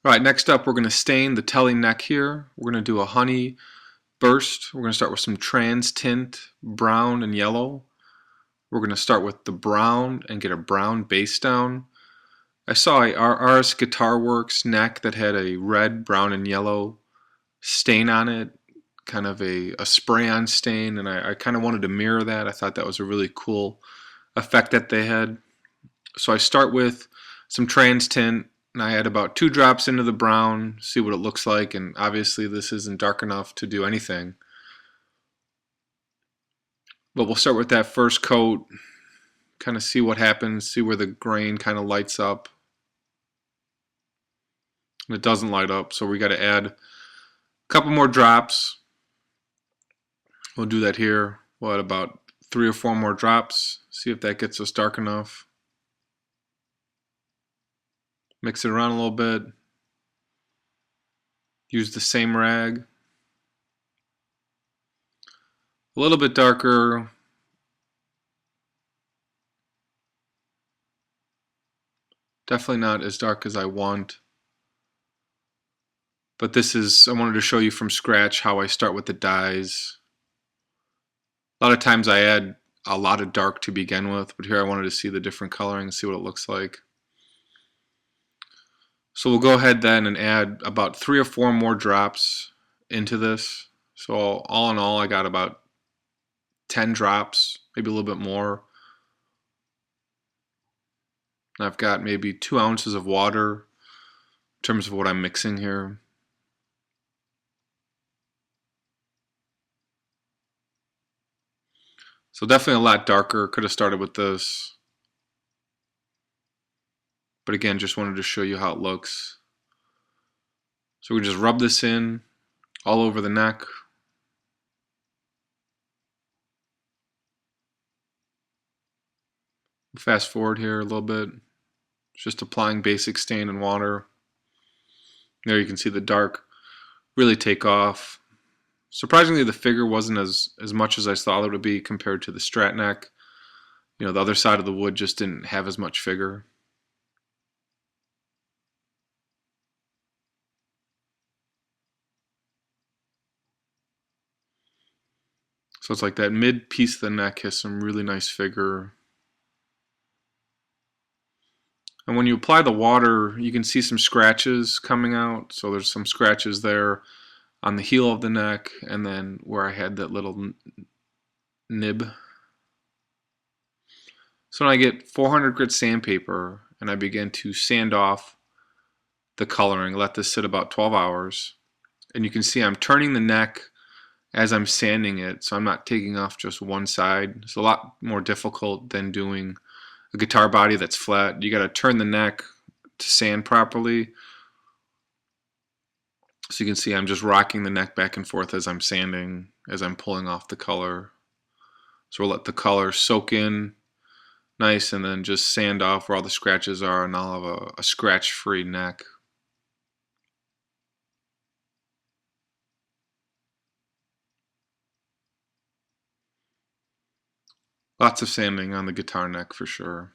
Alright, next up we're going to stain the Tele Neck here. We're going to do a Honeyburst. We're going to start with some Transtints, brown and yellow. We're going to start with the brown and get a brown base down. I saw a RS Guitar Works neck that had a red, brown, and yellow stain on it, kind of a spray-on stain, and I kind of wanted to mirror that. I thought that was a really cool effect that they had. So I start with some Transtint, and I add about 2 drops into the brown, see what it looks like, and obviously this isn't dark enough to do anything. But we'll start with that first coat, kind of see what happens, see where the grain kind of lights up. And it doesn't light up, so we got to add a couple more drops. We'll do that here. We'll add about 3 or 4 more drops, see if that gets us dark enough. Mix it around a little bit. Use the same rag. A little bit darker. Definitely not as dark as I want. But this is, I wanted to show you from scratch how I start with the dyes. A lot of times I add a lot of dark to begin with, but here I wanted to see the different coloring and see what it looks like. So we'll go ahead then and add about 3 or 4 more drops into this. So all in all, I got about 10 drops, maybe a little bit more. And I've got maybe 2 ounces of water in terms of what I'm mixing here. So definitely a lot darker. Could have started with this. But again, just wanted to show you how it looks. So we just rub this in all over the neck. Fast forward here a little bit. Just applying basic stain and water. There you can see the dark really take off. Surprisingly, the figure wasn't as much as I thought it would be compared to the Strat neck. You know, the other side of the wood just didn't have as much figure. So it's like that mid piece of the neck has some really nice figure. And when you apply the water, you can see some scratches coming out. So there's some scratches there on the heel of the neck, and then where I had that little nib. So when I get 400 grit sandpaper and I begin to sand off the coloring, let this sit about 12 hours. And you can see I'm turning the neck as I'm sanding it, so I'm not taking off just one side. It's a lot more difficult than doing a guitar body that's flat. You got to turn the neck to sand properly. So you can see I'm just rocking the neck back and forth as I'm sanding, as I'm pulling off the color. So we'll let the color soak in nice and then just sand off where all the scratches are, and I'll have a scratch-free neck. Lots of sanding on the guitar neck for sure.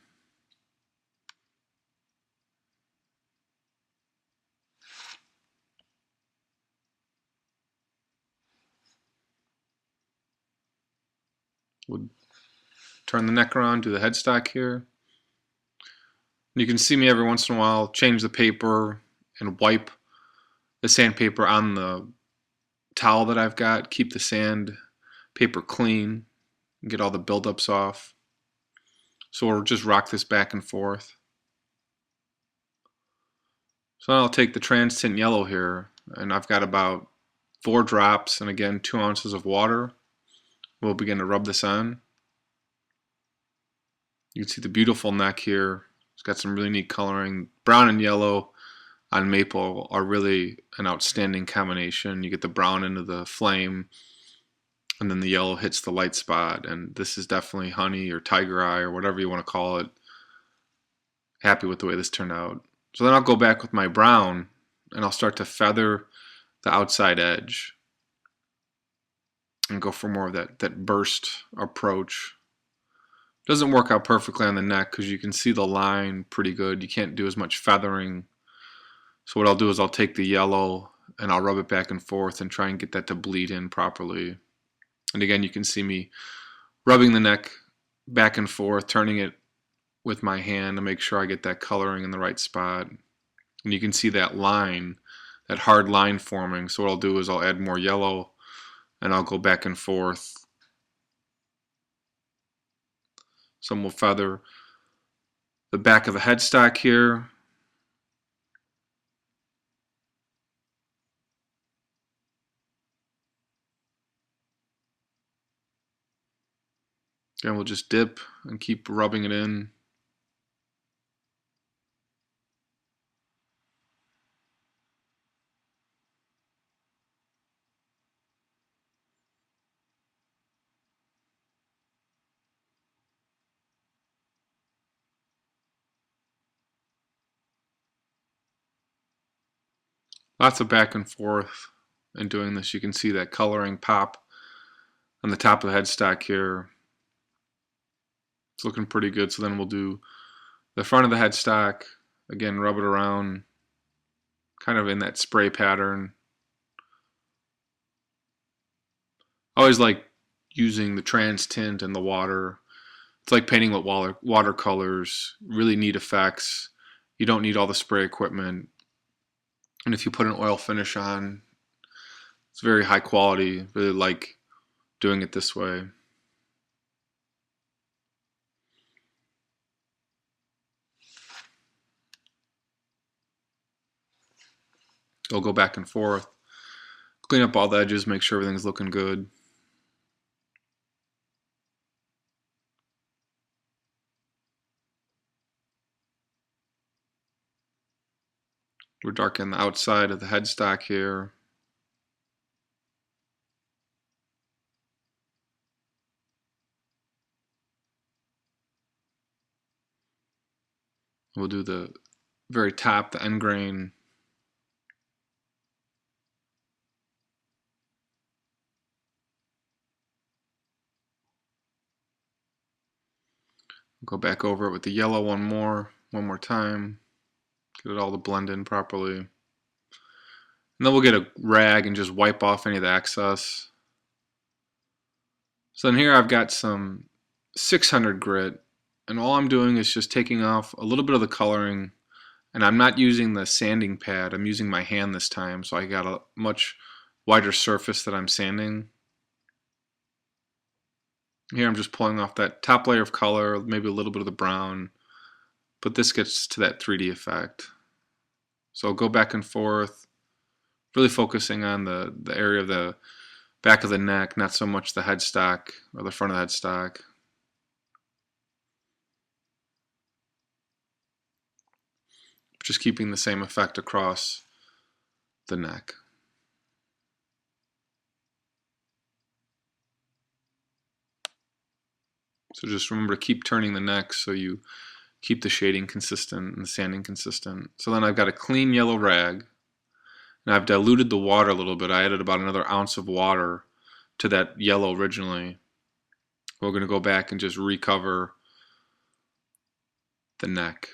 We'll turn the neck around, do the headstock here. You can see me every once in a while change the paper and wipe the sandpaper on the towel that I've got, keep the sandpaper clean, and get all the buildups off. So we'll just rock this back and forth. So I'll take the Transtint yellow here, and I've got about 4 drops and again 2 ounces of water. We'll begin to rub this on. You can see the beautiful neck here. It's got some really neat coloring. Brown and yellow on maple are really an outstanding combination. You get the brown into the flame, and then the yellow hits the light spot, and this is definitely honey or tiger eye or whatever you want to call it. Happy with the way this turned out. So then I'll go back with my brown and I'll start to feather the outside edge and go for more of that burst approach. Doesn't work out perfectly on the neck because you can see the line pretty good. You can't do as much feathering So what I'll do is I'll take the yellow and I'll rub it back and forth and try and get that to bleed in properly. And again, you can see me rubbing the neck back and forth, turning it with my hand to make sure I get that coloring in the right spot. And you can see that line, that hard line forming. So what I'll do is I'll add more yellow and I'll go back and forth. Some will feather the back of the headstock here. And we'll just dip and keep rubbing it in. Lots of back and forth in doing this. You can see that coloring pop on the top of the headstock here. It's looking pretty good. So then we'll do the front of the headstock. Again, rub it around, kind of in that spray pattern. I always like using the Transtint and the water. It's like painting with watercolors. Really neat effects. You don't need all the spray equipment. And if you put an oil finish on, it's very high quality. Really like doing it this way. I'll go back and forth, clean up all the edges, make sure everything's looking good. We're darkening the outside of the headstock here. We'll do the very top, the end grain. Go back over it with the yellow one more time. Get it all to blend in properly. And then we'll get a rag and just wipe off any of the excess. So then here I've got some 600 grit, and all I'm doing is just taking off a little bit of the coloring, and I'm not using the sanding pad. I'm using my hand this time, so I got a much wider surface that I'm sanding. Here I'm just pulling off that top layer of color, maybe a little bit of the brown, but this gets to that 3D effect. So I'll go back and forth, really focusing on the area of the back of the neck, not so much the headstock or the front of the headstock. Just keeping the same effect across the neck. So just remember to keep turning the neck so you keep the shading consistent and the sanding consistent. So then I've got a clean yellow rag, and I've diluted the water a little bit. I added about another ounce of water to that yellow originally. We're going to go back and just recover the neck.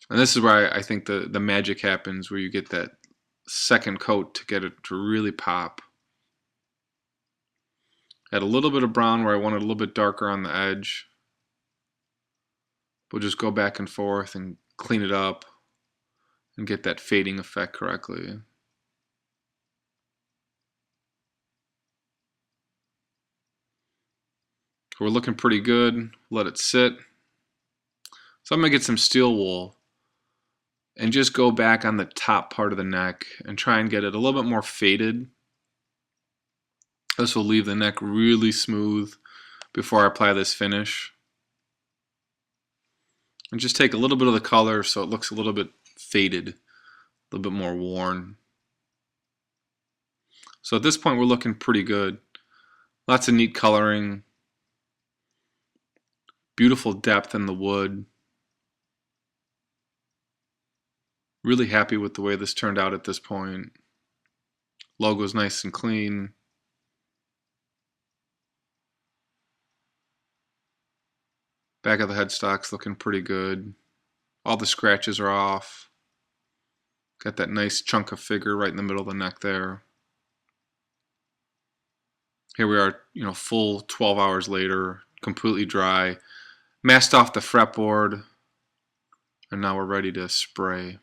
And this is where I think the magic happens, where you get that second coat to get it to really pop. Add a little bit of brown where I want it a little bit darker on the edge. We'll just go back and forth and clean it up and get that fading effect correctly. We're looking pretty good. Let it sit. So I'm going to get some steel wool and just go back on the top part of the neck and try and get it a little bit more faded. This will leave the neck really smooth before I apply this finish. And just take a little bit of the color so it looks a little bit faded, a little bit more worn. So at this point we're looking pretty good. Lots of neat coloring, beautiful depth in the wood. Really happy with the way this turned out at this point. Logo's nice and clean. Back of the headstock's looking pretty good. All the scratches are off. Got that nice chunk of figure right in the middle of the neck there. Here we are, full 12 hours later, completely dry. Masked off the fretboard, and now we're ready to spray.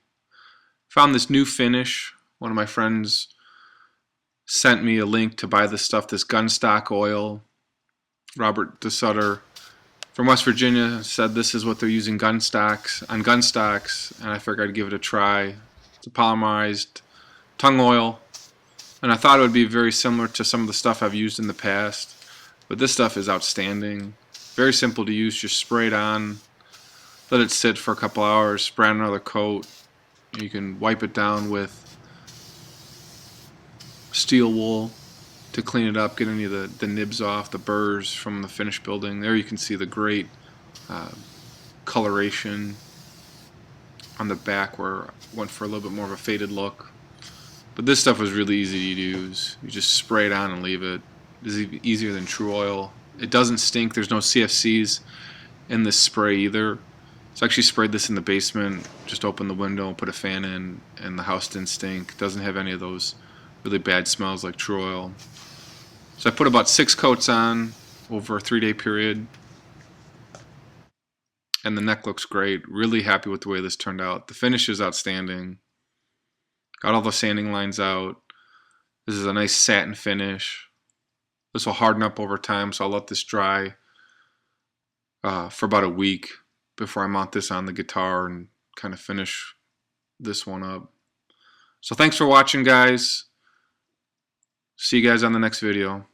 Found this new finish. One of my friends sent me a link to buy this stuff, this Gunstock oil. Robert DeSutter from West Virginia said this is what they're using on Gunstocks, and I figured I'd give it a try. It's a polymerized tung oil, and I thought it would be very similar to some of the stuff I've used in the past, but this stuff is outstanding. Very simple to use. Just spray it on, let it sit for a couple hours, spray on another coat. You can wipe it down with steel wool to clean it up, get any of the nibs off, the burrs from the finished building. There you can see the great coloration on the back where I went for a little bit more of a faded look. But this stuff was really easy to use. You just spray it on and leave it. It's easier than True Oil. It doesn't stink. There's no CFCs in this spray either. So I actually sprayed this in the basement, just opened the window and put a fan in, and the house didn't stink. It doesn't have any of those really bad smells like True Oil. So I put about 6 coats on over a 3-day period, and the neck looks great. Really happy with the way this turned out. The finish is outstanding. Got all the sanding lines out. This is a nice satin finish. This will harden up over time, so I'll let this dry for about a week before I mount this on the guitar and kind of finish this one up. So thanks for watching, guys. See you guys on the next video.